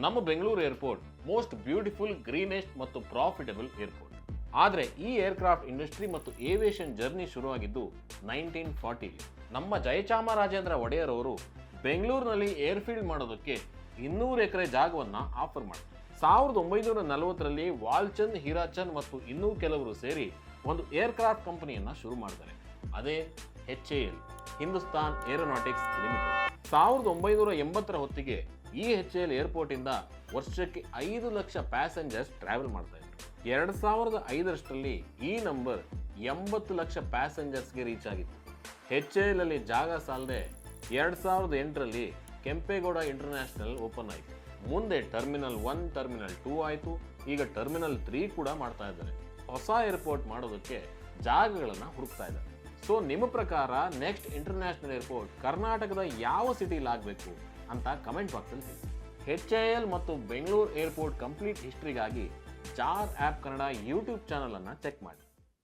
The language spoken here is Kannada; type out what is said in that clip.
ನಮ್ಮ ಬೆಂಗಳೂರು ಏರ್ಪೋರ್ಟ್ ಮೋಸ್ಟ್ ಬ್ಯೂಟಿಫುಲ್, ಗ್ರೀನೆಸ್ಟ್ ಮತ್ತು ಪ್ರಾಫಿಟಬಲ್ ಏರ್ಪೋರ್ಟ್. ಆದರೆ ಈ ಏರ್ಕ್ರಾಫ್ಟ್ ಇಂಡಸ್ಟ್ರಿ ಮತ್ತು ಏವಿಯೇಷನ್ ಜರ್ನಿ ಶುರುವಾಗಿದ್ದು 1940. ನಮ್ಮ ಜಯಚಾಮರಾಜೇಂದ್ರ ಒಡೆಯರ್ ಅವರು ಬೆಂಗಳೂರಿನಲ್ಲಿ ಏರ್ಫೀಲ್ಡ್ ಮಾಡೋದಕ್ಕೆ 200 ಎಕರೆ ಜಾಗವನ್ನು ಆಫರ್ ಮಾಡಿದ್ರು. 1940ರಲ್ಲಿ ವಾಲ್ಚಂದ್, ಹೀರಾಚಂದ್ ಮತ್ತು ಇನ್ನೂ ಕೆಲವರು ಸೇರಿ ಒಂದು ಏರ್ಕ್ರಾಫ್ಟ್ ಕಂಪನಿಯನ್ನ ಶುರು ಮಾಡಿದ್ದಾರೆ. ಅದೇ HAL, ಹಿಂದೂಸ್ತಾನ್ ಏರೋನಾಟಿಕ್ಸ್ ಲಿಮಿಟೆಡ್. 1980ರ ಹೊತ್ತಿಗೆ ಈ HAL ಏರ್ಪೋರ್ಟ್ ಇಂದ ವರ್ಷಕ್ಕೆ 5 ಲಕ್ಷ ಪ್ಯಾಸೆಂಜರ್ಸ್ ಟ್ರಾವೆಲ್ ಮಾಡ್ತಾ ಇದ್ರು. 2005ರಷ್ಟರಲ್ಲಿ ಈ ನಂಬರ್ 80 ಲಕ್ಷ ಪ್ಯಾಸೆಂಜರ್ಸ್ಗೆ ರೀಚ್ ಆಗಿತ್ತು. HAL ಅಲ್ಲಿ ಜಾಗ ಸಾಲದೆ 2008ರಲ್ಲಿ ಕೆಂಪೇಗೌಡ ಇಂಟರ್ನ್ಯಾಷನಲ್ ಓಪನ್ ಆಯಿತು. ಮುಂದೆ ಟರ್ಮಿನಲ್ 1, ಟರ್ಮಿನಲ್ 2 ಆಯಿತು. ಈಗ ಟರ್ಮಿನಲ್ 3 ಕೂಡ ಮಾಡ್ತಾ ಇದ್ದಾರೆ. ಹೊಸ ಏರ್ಪೋರ್ಟ್ ಮಾಡೋದಕ್ಕೆ ಜಾಗಗಳನ್ನು ಹುಡುಕ್ತಾ ಇದ್ದಾರೆ. ಸೊ ನಿಮ್ಮ ಪ್ರಕಾರ ನೆಕ್ಸ್ಟ್ ಇಂಟರ್ನ್ಯಾಷನಲ್ ಏರ್ಪೋರ್ಟ್ ಕರ್ನಾಟಕದ ಯಾವ ಸಿಟಿಲಿ ಆಗಬೇಕು ಅಂತ ಕಮೆಂಟ್ ಬಾಕ್ಸಲ್ಲಿ ತಿಳಿಸಿ. HAL ಮತ್ತು ಬೆಂಗಳೂರು ಏರ್ಪೋರ್ಟ್ ಕಂಪ್ಲೀಟ್ ಹಿಸ್ಟ್ರಿಗಾಗಿ ಜಾರ್ ಆ್ಯಪ್ ಕನ್ನಡ ಯೂಟ್ಯೂಬ್ ಚಾನಲನ್ನು ಚೆಕ್ ಮಾಡಿ.